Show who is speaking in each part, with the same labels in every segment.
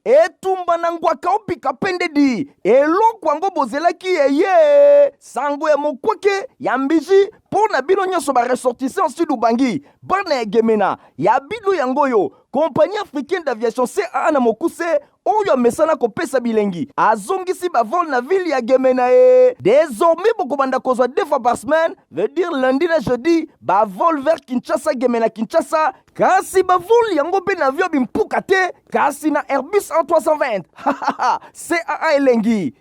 Speaker 1: etumba na ngwaka opika pende di eloko yango bozelaki ye sango ya mokwake ya mbiji mpo na bino nyonso baressortissant sud ubangi bana ya gemena ya bino yango yo compagnie africaine d'aviation CAA na mokuse oyo mesana kopesa bilengi azongisi bavol na ville ya gemena désormais bokobanda kozwa 2 fois par semaine veut dire lundi na jeudi bavol vers Kinshasa gemena Kinshasa kasi bavol yango pe na avion bimpuka te kasi na Airbus A320 CAA elengi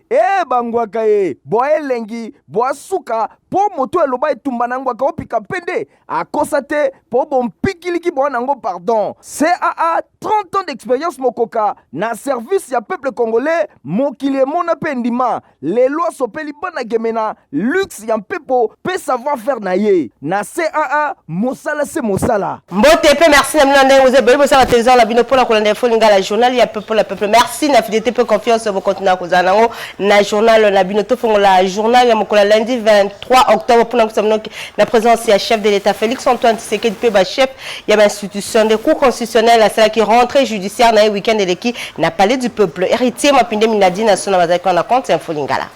Speaker 1: bangwaka boa elengi boa suka po moto eloba etumba na ngwaka opika pende akosa te po bompikiliki boa nango pardon CAA 30 ans d'expérience mokoka na service ya peuple congolais mokili mona pendima les lois sopeli bana gemena luxe ya mpepo pe savoir faire na ye na CAA mosala se mosala
Speaker 2: mbote pe merci na mino ndenge vous beli bosala télévision la bino pona kolanda info lingala journal ya peuple merci na fidélité pe confiance vous continuer kozana nango na journal na bino to fongola journal ya mokola lundi 23 octobre pona kosamno la présence ya chef de l'état Félix Antoine Tshisekedi pe ba chef ya ba institution de cour constitutionnelle la sala qui rentrée judiciaire na week-end de l'équipe na palais du peuple héritier mapinde minadi na sona bazaki na compte info lingala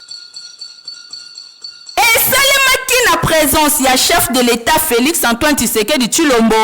Speaker 3: la présence ya chef de l'état Félix Antoine Tshisekedi Tshilombo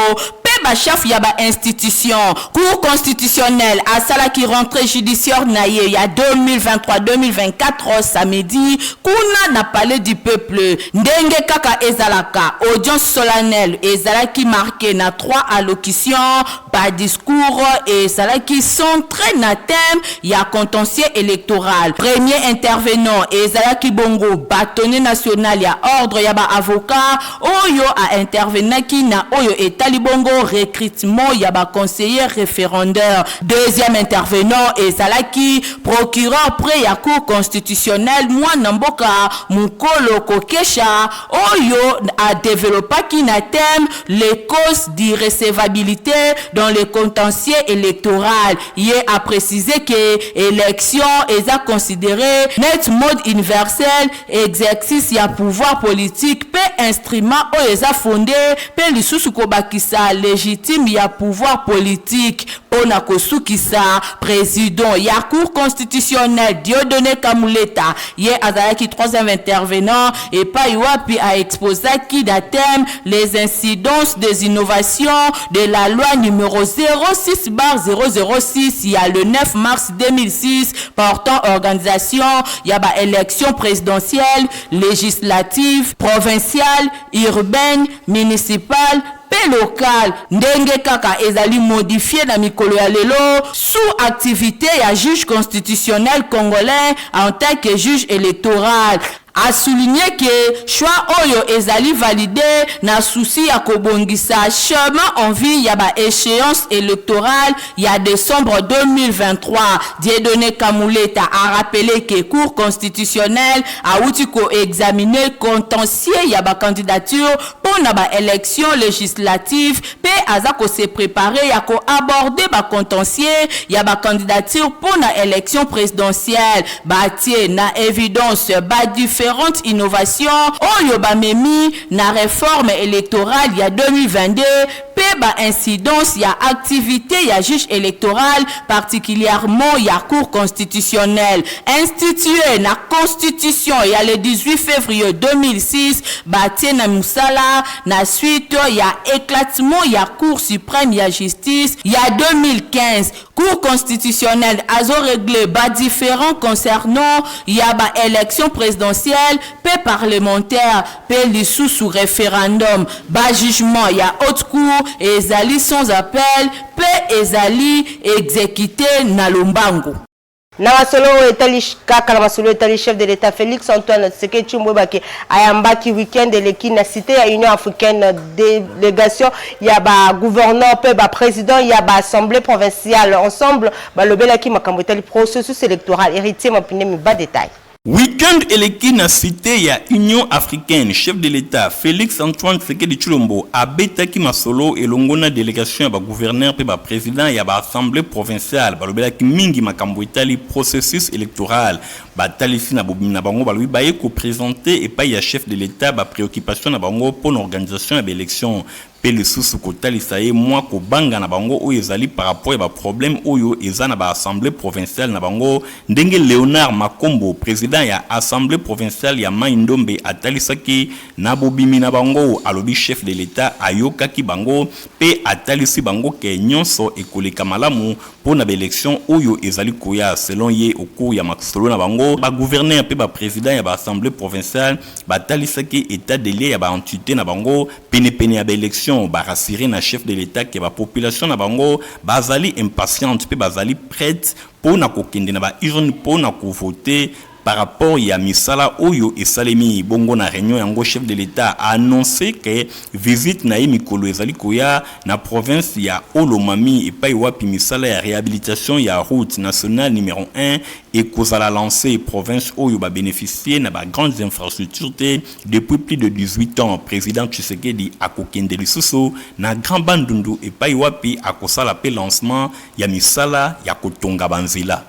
Speaker 3: ba chef ya ba institution cour constitutionnelle à sala qui rentrée judiciaire na ye ya 2023-2024 samedi kuna na palais du peuple ndenge kaka ezalaka audience solennelle ezalaki marqué na 3 allocutions ba discours ezalaki centré na thème ya contentieux électoral premier intervenant ezalaki bongo bâtonnier national ya ordre ya ba avocat oyo a intervenaki na oyo etali bongo recrutement ya ba conseiller référendaire deuxième intervenant ezalaki procureur près ya cour constitutionnelle mwana mboka Mukolo Kokesha oyo a développé na thème les causes d'irrecevabilité dans les contentieux électoral y a précisé que élection est à considérer net mode universel exercice ya pouvoir politique pe instrument oyo est fondé pe lisusu ko bakisa légitime ya pouvoir politique ona kosukisa président ya cour constitutionnelle Dieudonné Kamuleta ye azalaki troisième intervenant et pas wapi a exposé qui da thème les incidences des innovations de la loi numéro 06/006 il y a le 9 mars 2006 portant organisation ya ba élection présidentielle législative provinciale urbaine municipale local ndenge kaka ezali modifié na mikolo ya lelo sous activité ya juge constitutionnel congolais en tant que juge électoral a souligné que choix oyo ezali validé na souci ya kobongisa chemin en vue ya ba échéance électorale ya décembre 2023 Dieudonné Kamuleta a rappelé que cour constitutionnelle a outi ko examiner contentieux ya ba candidature pour na ba élection législative pe aza ko se préparer ya ko aborder ba contentieux ya ba candidature pour na élection présidentielle ba tie na évidence ba différentes innovations oyo ba memi na réforme électorale ya 2022 pe ba incidence ya activité ya juge électoral particulièrement ya cour constitutionnelle institué na constitution ya le 18 février 2006 batie na musala na suite ya éclatement ya cour suprême ya justice ya 2015 cour constitutionnelle azo réglé ba différents concernant ya ba élection présidentielle pe parlementaire pe lisusu référendum ba jugement ya haute cour ezali sans appel pe ezali exécuté na lombango
Speaker 2: na masolo etali kaka na masolo etali chef de l'état Félix Antoine Tshisekedi Tshilombo baki ayambaki week-end l'équipe na cité ya Union africaine délégation ya ba gouverneur pe ba président ya ba assemblée provinciale ensemble ba lobelaki makambo etali processus électoral héritier mapine mi ba détail.
Speaker 4: Week-end élection na cité ya Union africaine, chef de l'État Félix Antoine Tshisekedi Tshilombo abetaki masolo elongo na délégation ya ba gouverneur pe ba président ya ba assemblée provinciale balobelaki mingi makambo etali processus électoral batalisi na bobina bango balobi baye ko présenter et pas ya chef de l'État ba préoccupation na bango pour l'organisation ya élection pe lisusu kotalisa ye mwa kobanga na bango oyo ezali par rapport ya problème oyo eza na assemblée provinciale na bango ndenge Léonard Makombo président ya assemblée provinciale ya Mai Ndombe atalisaki na bobimi na bango alobi chef de l'état ayokaki bango pe atalisi bango ke nyonso ekoleka malamu pona ba élection oyo ezali koya selon ye oku ya makisolo na bango ba gouverneur pe ba président ya ba assemblée provinciale batalisaki état de lieu ya ba entité na bango pene ya ba élection ba rassurer na chef de l'état que ba population na bango bazali impatiente pe bazali prête pour na kokende na ba urne pour na ko voter par rapport à misala oyo et salemi bongo na réunion yango chef de l'état a annoncé que visite na mikolo ezali koya na province ya Olomami et pa wapi misala ya réhabilitation ya route nationale numéro 1 et kozala lancé province oyo ba bénéficier na ba grandes infrastructures depuis plus de 18 ans président Tshisekedi akokende lisusu na Grand Bandundu et pa wapi akosala pe lancement ya misala ya kotonga banzila.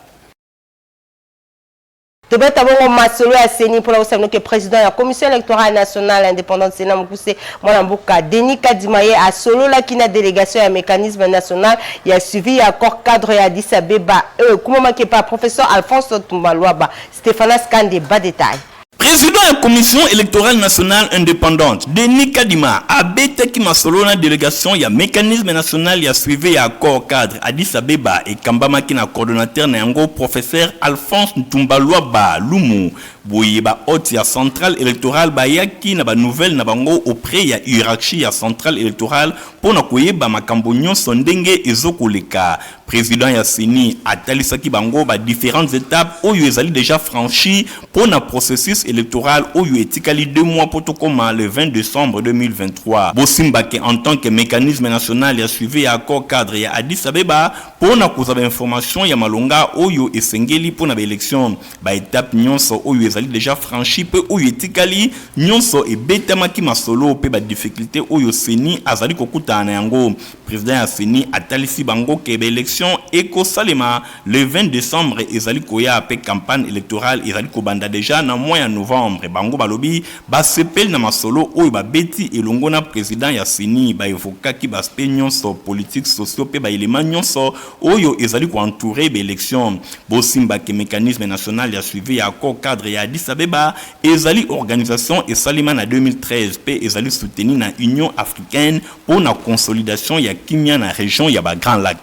Speaker 2: Tobeta bongo masolo ya seni pour la osano que président de la commission électorale nationale indépendante Sénat Mukuse Mwanambuka Denis Kadimaye a solo la kina délégation ya mécanisme national il a suivi accord cadre ya Addis Abeba comment manquer pas professeur Alphonse Tumbalouaba Stéphane Skande bas détail.
Speaker 4: Président de la Commission électorale nationale indépendante, Denis Kadima, a bêté qui m'a solo la délégation, il y a mécanisme national, il y a suivi accord cadre Addis Abeba et Kambama qui n'a coordonnateur n'ango professeur Alphonse Ntumbalouaba Lumu. Bouyeba hôte ya centrale électorale ba yaki na ba nouvelle na bango auprès ya hiérarchie ya centrale électorale pour na koyeba makambo nyonso ndenge ezokoleka. Président ya Seni atalisaki bango ba différentes étapes oyo ezali déjà franchi pour na processus électoral oyo etikali 2 mois pour to koma le 20 décembre 2023. Bosimbake en tant que mécanisme national ya suivi ya accord cadre ya Addis Abeba pour na kozaba information ya malonga oyo esengeli pour na ba élection ba étape nyonso oyo ezali déjà franchi pe oyo etikali nyonso e betamaki masolo pe ba difficulté oyo Seni azali kokuta na yango. Président ya Seni atalisi bango ke ba élection eko salema le 20 décembre ezali koya pe campagne électorale ezali kobanda déjà na mois ya novembre bango balobi ba sepel na masolo oyo ba beti elongo na président ya Seni ba evokaki ba aspect nyonso politique socio pe ba élément nyonso oyo ezali ko entourer ba élection. Bosimba ke mécanisme national ya suivi ya accord cadre ya Addis Abeba ezali organisation et salima na 2013 pe ezali soutenu na Union africaine pour la consolidation ya kimia na région ya ba Grand Lac.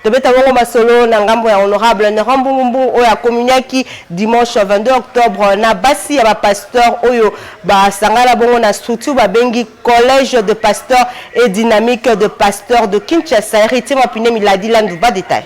Speaker 2: Tobeta bongo masolo na ngambo ya honorable Nerambungumbu oyo akomuniaki dimanche 22 octobre na basi ya ba pasteur oyo ba sangala bongo na structure ba bengi collège de pasteurs et dynamique de pasteurs de Kinshasa. Héritier Mapine Miladi landu ba détail.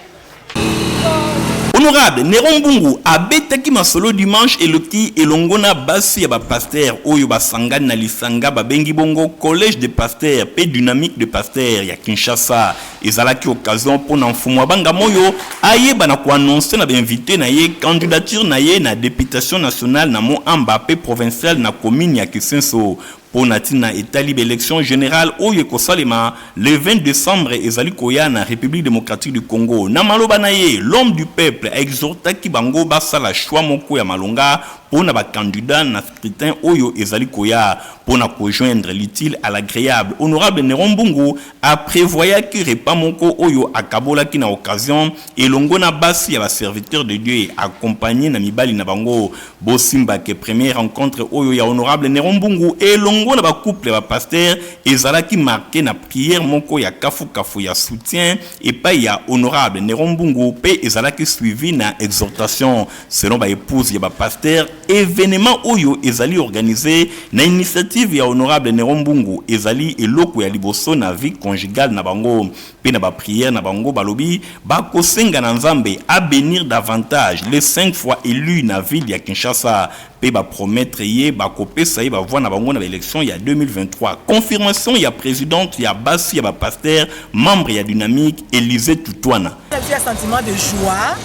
Speaker 4: Honorable Nerambungu a betaki masolo dimanche eloki elongona basi ya ba pasteur oyo ba sangana na lisanga ba bengi bongo collège de pasteurs pe dynamique de pasteurs ya Kinshasa. Ezalaki occasion pour na mfumo banga moyo ayeba na ko annoncer na ba invité na ye candidature na ye na députation nationale na mo Mbappé provincial na commune ya Kisenso. Ponatina etali élection générale oyo ekosalema le 20 décembre ezali koya na République démocratique du Congo. Na maloba na ye, l'homme du peuple a exhortaki bango basala choix moko ya malonga pona ba candidat na scrutin oyo ezali koya pona rejoindre l'utile à l'agréable. Honorable Nerambungu a prévoyaki repas moko oyo akabolaki na occasion elongo na basi ya ba serviteur de Dieu accompagné na mibali na bango. Bosimba ke première rencontre oyo ya honorable Nerambungu elongo na ba couple ba pasteur ezalaki marqué na prière moko ya kafu ya soutien et pa ya honorable Nerambungu pe ezalaki suivi na exhortation selon ba épouse ya ba pasteur. Événement oyo ezali organisé na initiative ya honorable Nerambungu ezali eloko ya liboso na vie conjugale na bango pe na ba prière na bango balobi ba kosenga na Nzambe à bénir davantage les 5 fois élus na ville ya Kinshasa pe ba promettre ye ba kopesa ye ba voix na bango na élection ya 2023. Confirmation ya présidente ya basi ya ba pasteur membre ya dynamique Élysée Toutouana.
Speaker 5: J'ai un sentiment de joie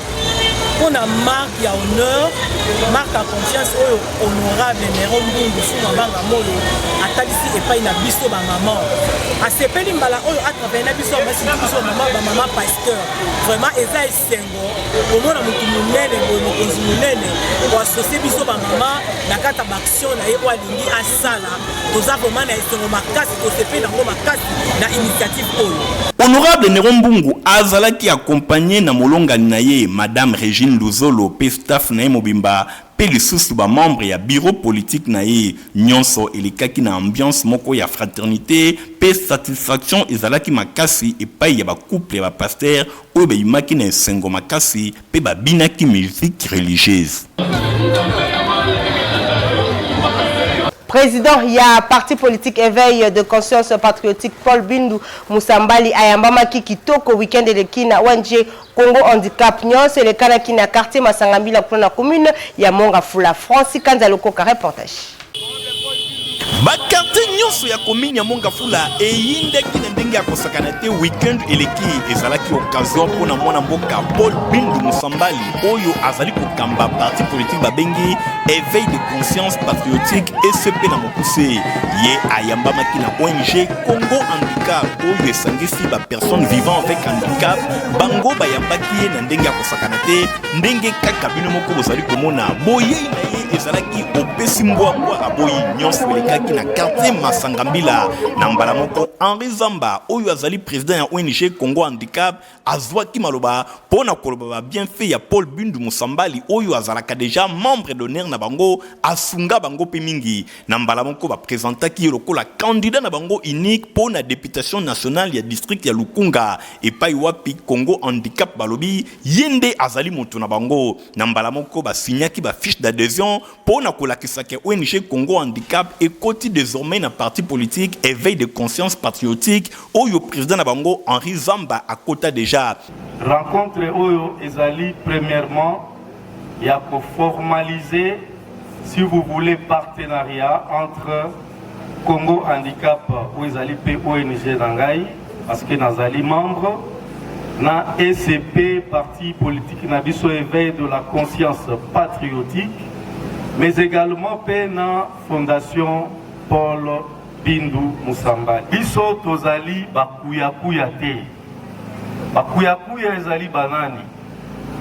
Speaker 5: pour la marque ya honneur marque à confiance honorable Nero Mbungu Fuma Banga Molo atalisi epai na biso ba maman asepeli mbala oyo à travers na biso basi biso maman pasteur vraiment eza esengo omona mutu munene mokonzi munene ko associer biso ba maman na kata action na ye walingi asala toza vraiment na esengo makasi tosepeli nango makasi na initiative oyo.
Speaker 4: Honorable Nero Mbungu azalaki accompagné na molongani na ye Madame Régine Luzolo pe staff na ye mobimba pe lisusu ba membre ya bureau politique na ye nyonso elekaki na ambiance moko ya fraternité pe satisfaction ezalaki makasi epai ya ba couple ya ba pasteur oyo bayimaki na esengo makasi pe babinaki musique religieuse.
Speaker 2: Président, il y a parti politique éveil de conscience patriotique Paul Bindu Musambali Ayambama Kitoko week-end de l'Ekina ONG Congo Handicap Nyon, c'est le cas qui n'a quartier Masangambila pour la commune, il y a Monga Fula France, Kanzaloko reportage.
Speaker 4: Bakarte nyonso ya commune ya Mongafula eyindeki na ndenge ya kosakana te weekend eleki ezalaki occasion pona mwana mboka Paul Bindu Musambali oyo azali kokamba parti politique babengi éveil de conscience patriotique ECP na mokuse ye ayambamaki na ONG Congo Handicap oyo esangisi ba personnes vivant avec handicap bango bayambaki ye na ndenge ya kosakana te ndenge kaka bino moko bozali komona boye na ye ezalaki opesi mbwa aboyi nyonso elekaki na quartier Masangambila na mbala moko Henri Zamba oyo azali président ya ONG Congo Handicap azwaki maloba pona koloba bien fait ya Paul Bindu Musambali oyo azalaka déjà membre d'honneur na bango asunga bango pe mingi na mbala moko ba présentaki lokola candidat na bango unique pona députation nationale ya district ya Lukunga epai wapi Congo Handicap balobi yende azali moto na bango na mbala moko ba signaki ba fiche d'adhésion pona kolakisa ke ONG Congo Handicap et côté désormais na parti politique éveil de conscience patriotique oyo président na bango Henri Zamba à côté déjà
Speaker 6: rencontre oyo ezali premièrement il y a pour formaliser si vous voulez partenariat entre Congo Handicap ou ezali pe ONG nangai parce que nazali membre na ECP parti politique na biso éveil de la conscience patriotique mais également pe na fondation Paul Bindu Musambali. Biso tozali bakuyakuya te. Bakuyakuya ezali banani.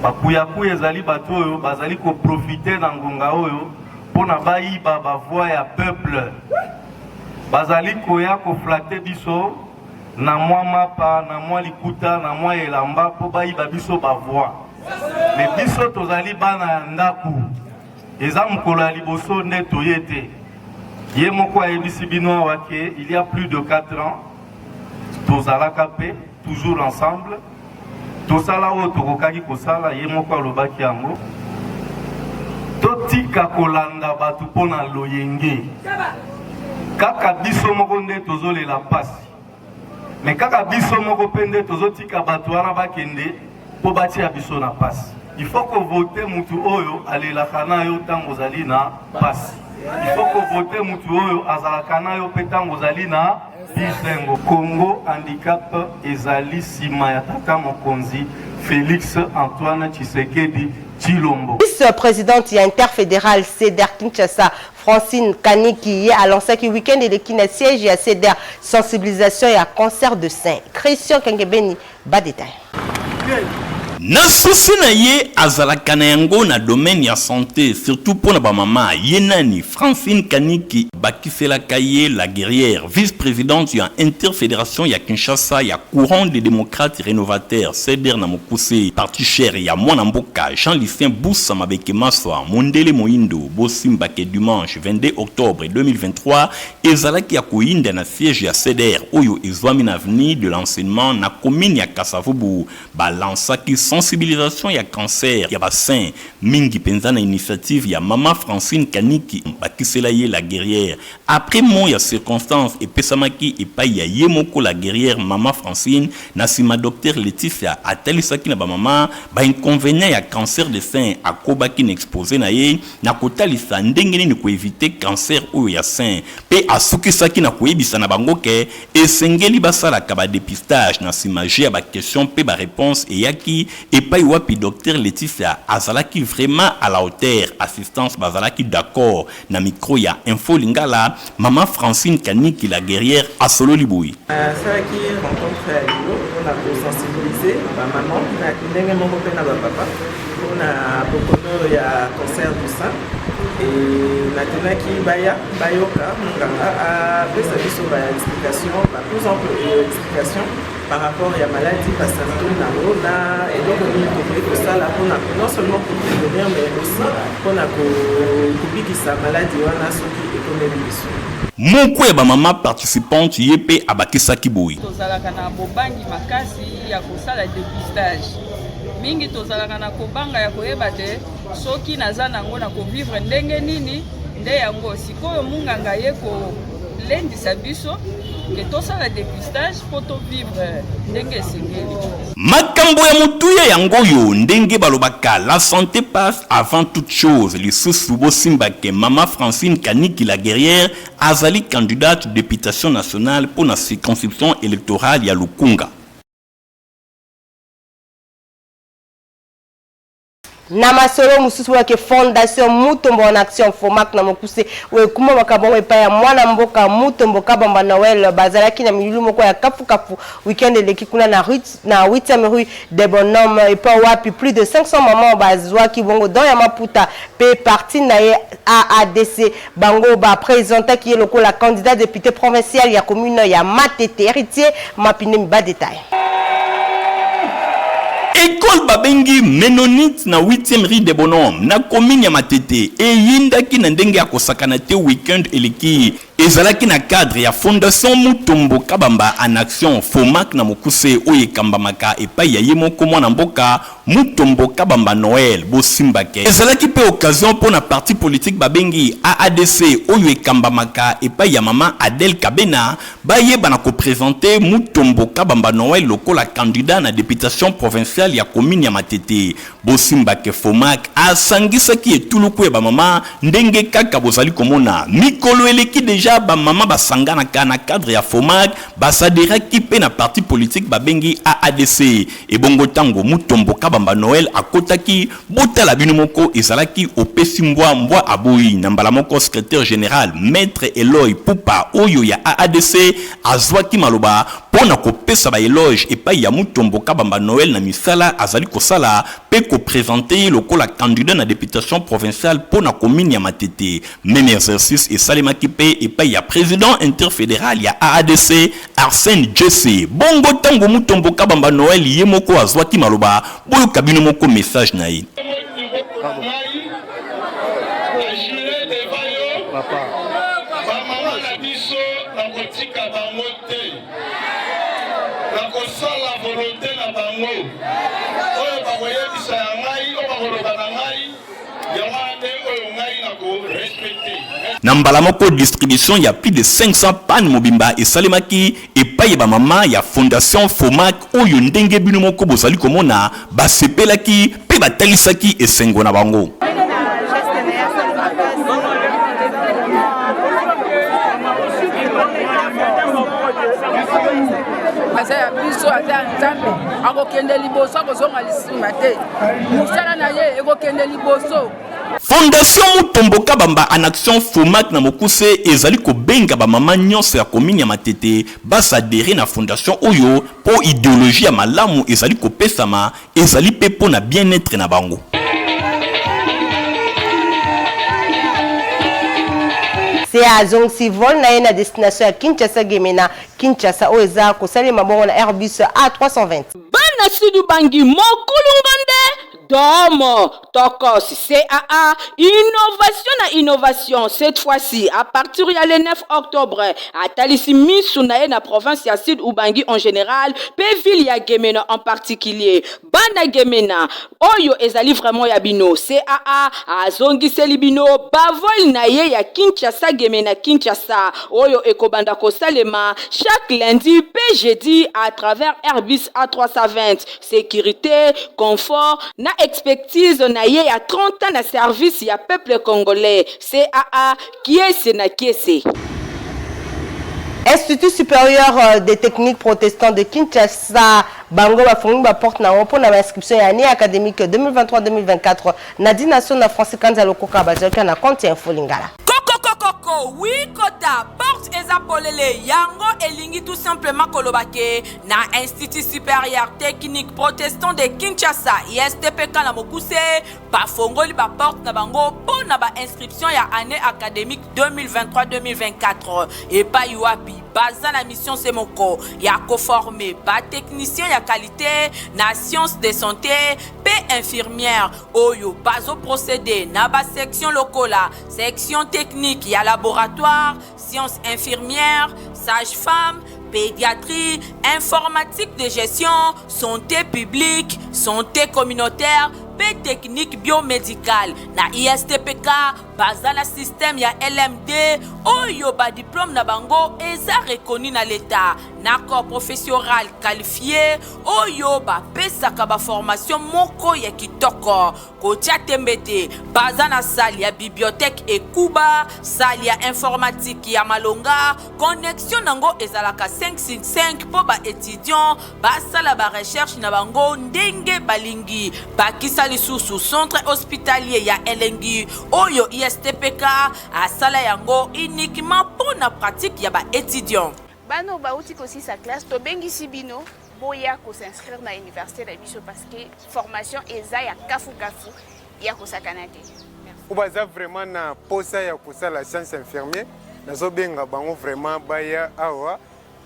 Speaker 6: Bakuyakuya ezali bato oyo bazali ko profiter na ngonga oyo pona bayiba ba voix ya peuple. Bazali koya ko flatter biso na mwa mapa na mwa likuta na mwa elamba po bayiba biso ba voix. Mais biso tozali bana ndaku. Eza mukolo ya liboso nde toyete. Yemoko ayebisi bino wake il y a plus de 4 ans tozalaka pe toujours ensemble tosala o tokokaki kosala yemoko alobaki yango totika kolanda batu pona loyenge kaka biso moko nde tozolela pasi mais kaka biso moko pe nde tozotika batu wana bakende po batia biso na pasi il faut que voter mutu oyo alelaka na yo ntango ozali na pasi. Il faut que voter mutu oyo azalakana yo petango zali na bisengo. Congo Handicap ezali sima ya tata mokonzi Félix Antoine Tshisekedi Tshilombo.
Speaker 2: Vice-présidente interfédérale CEDER Kinshasa Francine Kaniki a lancé un week-end de qui siège à CEDER sensibilisation et à cancer de sein. Christian Kengebeni bas détail.
Speaker 4: Na souci na ye azalaka na yango na domaine ya santé surtout pour na ba mama yenani Francine Kaniki bakiselaka ye la guerrière vice-présidente ya interfédération ya Kinshasa ya courant des démocrates rénovateurs CEDER na mokuse parti cher ya mwana mboka Jean-Lucien Boussa Mabeke Maswa Mondele Moindo Bosimba ke dimanche 22 octobre 2023 ezalaki ya koinda na siège ya CEDER oyo ezwami na avenue de l'enseignement na commune ya Kasavubu balansaki sensibilisation ya cancer ya bassin mingi penza na initiative ya mama Francine Kaniki bakisela ye la guerrière après mon ya circonstance et pesamaki epai ya yemoko la guerrière mama Francine na sima docteur Laetitia atalisaki na ba mama ba inconvénient ya cancer de sein akobaki na exposé na ye na kotalisa ndenge nini ko éviter cancer oyo ya sein pe asukisaki na koyebisa na bango ke esengeli basala ka ba dépistage na sima ya ba question pe ba réponse et yaki et pas wapi docteur Laetitia azalaki vraiment à la hauteur assistance bazalaki d'accord na micro ya Info Lingala maman Francine Kaniki la guerrière à Solo Liboui.
Speaker 7: Ça qui rencontre on a sensibiliser ma maman na ndenge moko pe na papa on a beaucoup de cancer du sein et maintenant qui bayoka nganga a pesa biso ba explication ba plus ample explication par rapport à la maladie parce que na et donc on est que ça là pour non seulement pour prévenir mais aussi pour na kubikisa maladie wana soki ekonomi biso.
Speaker 4: Moko ya ba mama participante yepe abakisaki boyi.
Speaker 8: Tozalaka na bobangi makasi ya kosala dépistage. Mingi tozalaka na kobanga ya koyeba te soki naza nango na kovivre ndenge nini nde yango sikoyo munganga ye ko lendisa biso ke tosala dépistage po tovivre ndenge esengeli.
Speaker 4: Makambo ya mutuya yango yo ndenge balobaka la santé passe avant toute chose. Lisusu bosimbake Mama Francine Kaniki la guerrière azali candidate députation nationale pour la circonscription électorale ya Lukunga.
Speaker 2: Na masolo mususu wake fondation Mutombo en action Fomak na mokuse we kuma makabongo epa ya mwana mboka Mutombo kabamba Noël bazalaki na milulu moko ya kafu weekend leki kuna na 8e rue des Bonhommes epa wapi plus de 500 mamans bazwaki bongo dans ya Maputa pe parti na ye AADC bango ba présenter qui est la candidat député provincial ya commune ya Matete héritier mapine mi ba détail.
Speaker 4: École Babengi Ménonite na 8e rue des Bonhommes na commune ya Matete e yindaki na ndenge ya kosakana te weekend eleki ezalaki na cadre ya fondation Mutombo kabamba en action Fomak na mokuse oye kambamaka epai ya yemoko mwana mboka Mutombo kabamba Noël bosimbake ezalaki pe occasion pour na parti politique Babengi AADC oye kambamaka epai ya mama Adel Kabena bayeba na ko présenter Mutombo kabamba Noël lokola candidat na députation provinciale ya commune ya Matete bosimbake Fomak asangisaki etuluku ya ba mama ndenge kaka bozali komona mikolo eleki deja ba mama basangana kana cadre ya Fomak basadera ki pe na parti politique Babengi AADC et bongo tango Mutombo kabamba Noël akotaki botala bino moko ezalaki opesi mbwa aboyi na mbala moko secrétaire général maître Eloy Pupa oyo ya AADC azwaki maloba pona kopesa ba éloge epai ya Mutombo kabamba Noël na misala azali kosala pe ko présenter lokola candidat na députation provinciale pona commune ya Matete même exercice et salemaki pe epai ya président interfédéral ya AADC Arsène Jesse bongo tango Mutombo kabamba Noël yemoko azwaki maloba boyo kabino moko message na ye na mbala moko distribution ya plus de 500 pannes mobimba et salemaki epai ba mama ya fondation Fomak oyo ndenge bino moko bozali komona basepelaki pe batalisaki esengo na bango. Fondation Mutombo kabamba en action Fomak na mokuse ezali ko benga ba mama nyonso ya commune ya Matete basadere na fondation oyo po idéologie ya malamu ezali ko pesama ezali pe po na bien-être na bango.
Speaker 2: C'est à Zong Sivol na yena destination ya Kinshasa Gemena Kinshasa oeza ko sali mabongo na Airbus A320.
Speaker 3: Bana Sidu Bangi Mokulungande Domo Tokos CAA innovation cette fois-ci à partir du 9 octobre à Talisi Misunae na province ya Sud Ubangi en général Peville ya Gemena en particulier Bana Gemena Oyo ezali vraiment ya bino CAA azongi selibino bavol na ye ya Kinshasa Gemena Kinshasa Oyo ekobanda ko salema chaque lundi pe jeudi à travers Airbus A320 sécurité confort na expertise na ye ya 30 ans na service ya peuple congolais CAA qui est na kiese.
Speaker 2: Institut supérieur des techniques protestants de Kinshasa, Bango va fournir ma porte na pour l'inscription à l'année académique 2023-2024. Nadine Nation na français Kanza Lokoka Bazoka na compte info lingala.
Speaker 3: Coco, oui, Kota, porte ezapolele, yango elingi tout simplement kolobake, na Institut supérieur technique protestant de Kinshasa, ISTPK na Mokuse, pa fongoli ba porte na bango, pour na ba inscription ya année académique 2023-2024, et pa yuapi, baza la mission c'est moko, ya co-formé, ba technicien ya qualité, na sciences de santé, pe infirmière, oyo, bazo procédé, na ba section lokola, section technique, ya laboratoire, sciences infirmières, sage-femme, pédiatrie, informatique de gestion, santé publique, santé communautaire, technique biomédicale na ISTPK bazala système ya LMD oyo ba diplôme na bango eza reconnu na l'état na corps professionnel qualifié oyo ba pesaka ba formation moko ya kitoko kotia tembete bazana salle ya bibliothèque et kuba salle ya informatique ya malonga connexion nango ezalaka 565 po ba étudiant basala ba recherche na bango ndenge balingi bakisa lisusu centre hospitalier ya Elengi oyo ISTPK asala yango uniquement pour na pratique ya ba étudiant
Speaker 9: bano bauti kosi sa classe to bengi sibino boya ko s'inscrire na université la biso parce que formation eza ya kafu ya ko sakanate
Speaker 10: obaza vraiment na posa ya kosala science infirmier nazo benga bango vraiment baya awa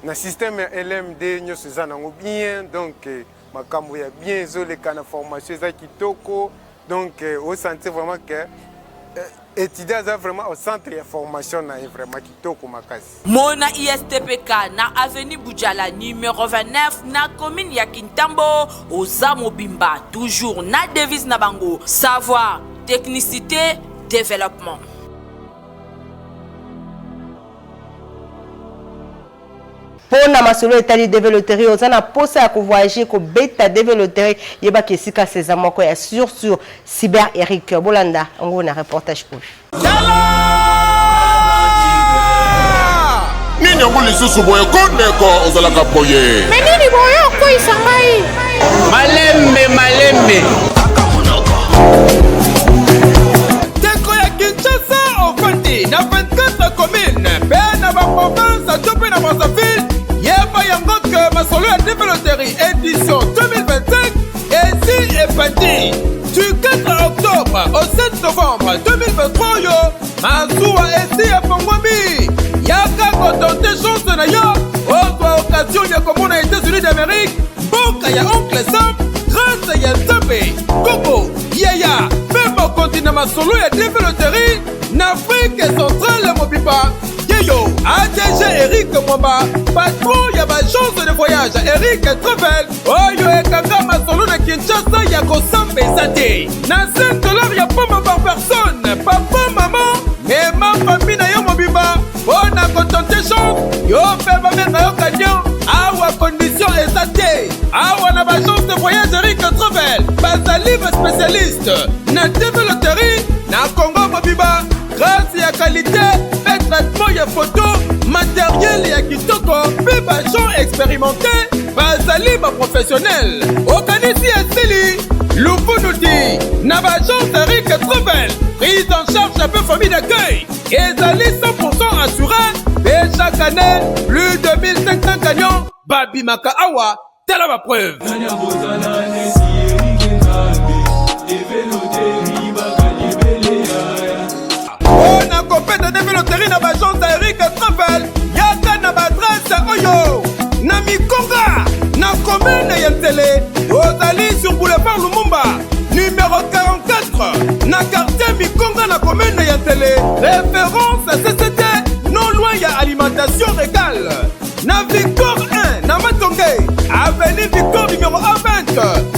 Speaker 10: na système ya LMD nyoso eza nango bien donc makambo ya bien ezoleka na formation eza kitoko donc au sentir vraiment que étudiants vraiment au centre de formation na vraiment kitoko makasi
Speaker 3: mona ISTPK na avenue Boudjala numéro 29 na commune ya Kintambo oza mobimba toujours na devise na bango savoir technicité développement.
Speaker 2: Pour na masolo etali développerie ozana posa ya ko voyager ko beta développerie yeba kesika seza moko ya sur cyber Eric Bolanda ngo na reportage pour
Speaker 11: nini ngo lisusu boye kondeko ozalaka poye
Speaker 12: menini boye ko isangai
Speaker 13: malembe teko ya Kinshasa okondi na 24 communes na ba province tope na Brazzaville yeba yango que masolo ya développerie édition 2025 ici est parti du 4 octobre au 7 novembre 2023 yo mazuwa esi ya Pongombi yaka kotonte chance na yo autre occasion ya komona États-Unis d'Amérique mboka ya oncle Sam grâce ya Nzambe Congo yaya pembo kontina masolo ya développerie na Afrique centrale mobiba yeyo ADG Eric Mwamba patron ya agence de voyage Eric Travel oyo ekanga masolo na Kinshasa ya kosambesa te na $5 ya poma par personne papa maman mema famille na yo mobimba mpona kotonte chance yo mpe bamenga yo kanyon awa condition eza te awa na bagence de voyage Eric Travel bazali ba spécialiste na développerie na Congo mobimba grâce ya qualité et traitement ya photo matériel ya kitoko mpe bagent expérimenté bazali ba professionnel okanisi esili lufunuti na bagence Eric Travel prise en charge un peu famille d'accueil ezali 100% assuré et chaque année plus de 1500 gagnants babimaka awa tala ba preuve on a compé de développerie na bagence Eric Travel yaka na badresse oyo na Mikonga na commune ya Ntele ozali sur boulevard Lumumba numéro 44 na quartier Mikonga na commune ya Ntele référence CCT non loin ya alimentation régale na Victor 1 na Matonge avenue Victor numéro 20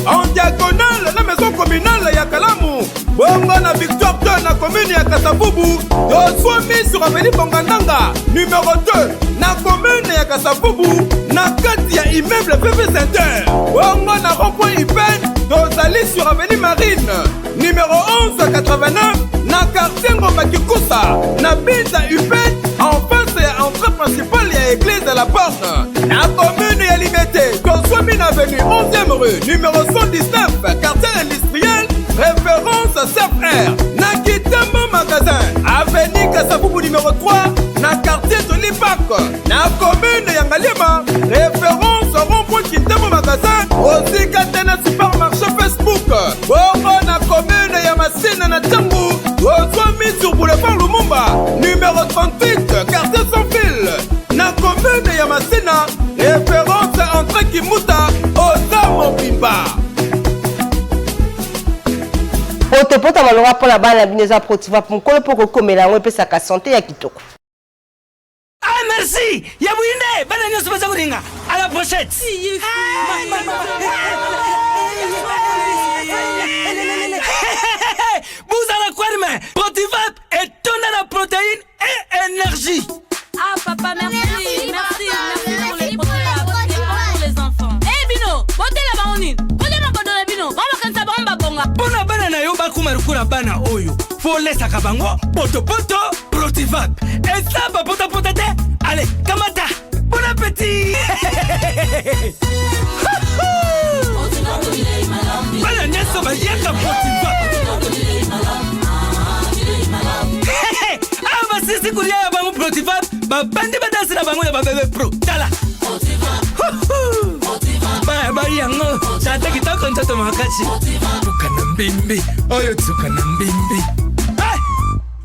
Speaker 13: en diagonale la maison communale ya Kalamu bongo na Victor 2 na commune ya Kasavubu doswami sur avenue Bongandanga numéro 2 na commune ya Kasavubu na kati ya immeuble PP Center bongo na rond-point Ipen dosali sur avenue Marine numéro 1189 na quartier Ngoma Kikusa na Binza Ipen en face ya entrée principale ya église ezala borne na commune ya Limete Toswami na avenue 11e rue numéro 119 quartier industriel référence CFR na Kitambo magasin avenue Kasavubu numéro 3 na quartier de l'Ipak na commune ya Ngaliema référence rond-point Kitambo magasin aussi Katana supermarché Facebook Boro na commune ya Masina na Tchangu Toswami sur boulevard Lumumba numéro 38 quartier sans fil na commune ya Masina référence entre Kimuta Oza Mobimba
Speaker 2: Poto malonga pona bana bineza protiva mukolo poko komela ngwe pesa ka santé ya kitoko.
Speaker 14: Ah merci, ya buinde bana nyoso baza kuringa. À la pochette. Vous allez quoi mais Protivap est tonne la protéine et énergie.
Speaker 15: Ah papa merci pour les Protivap pour les enfants. Eh Bino, bote la baonine. Bote na bodo la Bino. Mama kansa bomba bonga.
Speaker 14: Bona bana na yo bakumarukura bana oyo. Faut laisser kabango poto Protivap. Et ça ba pota te. Allez, kamata. Bon appétit. Bana nyeso ba yaka Protivap. Ah ba sisi kulia ya bango Protivap. Ba bandi ba dansi na bango ya ba bébé pro. Tala. Ba yango chata kitoko ntoto makachi tukana mbimbi oyo tukana mbimbi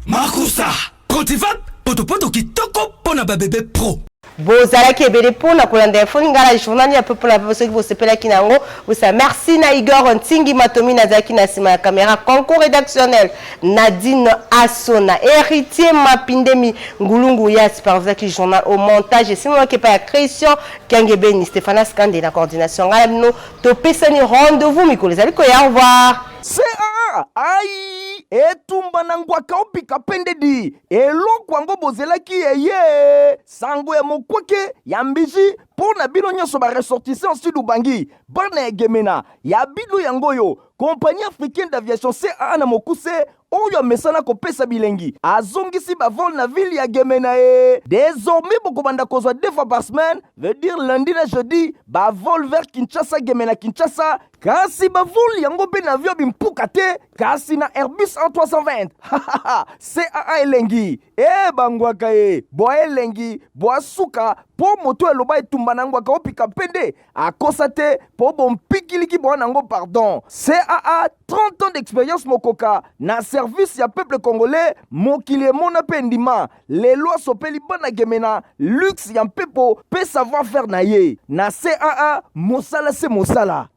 Speaker 14: makusa Protivap poto kitoko pona ba bébé pro
Speaker 2: Bozala ki ebele pona kolanda info ngala journal ya peuple la peuple qui vous sepela kinango vous sa merci na Igor Ntingi Matomi na zaki na sima ya caméra concours rédactionnel Nadine Asona héritier Mapindemi Ngulungu ya superviseur qui journal au montage et c'est moi qui pas Christian Kangebeni Stéphane Skande la coordination ngala no to pesani rendez-vous mikolo zali ko ya au revoir
Speaker 1: CA aïe etumba nangwaka opika pendedi eloko yango bozelaki eye sango ya mokweke ya mbiji pona bino nyonso ba ressortissant sud ubangi bana egemena ya bilu yango yo compagnie africaine d'aviation CA na mokuse oyo mesana kopesa bilengi azongisi ba vol na ville ya Gemena désormais bokobanda kozwa 2 fois par semaine veut dire lundi na jeudi ba vol vers Kinshasa Gemena Kinshasa kasi ba vol yango pe na avion bimpuka te kasi na Airbus A320 CA elengi bangwaka bo elengi bo asuka po moto eloba etumba nangwaka opika pende akosa te po bompikiliki bo nango pardon CA 30 ans d'expérience mokoka na service ya peuple congolais mokili mona pendima les lois sopeli bana Gemena luxe ya mpepo pe savoir faire na ye na CA mosala se mosala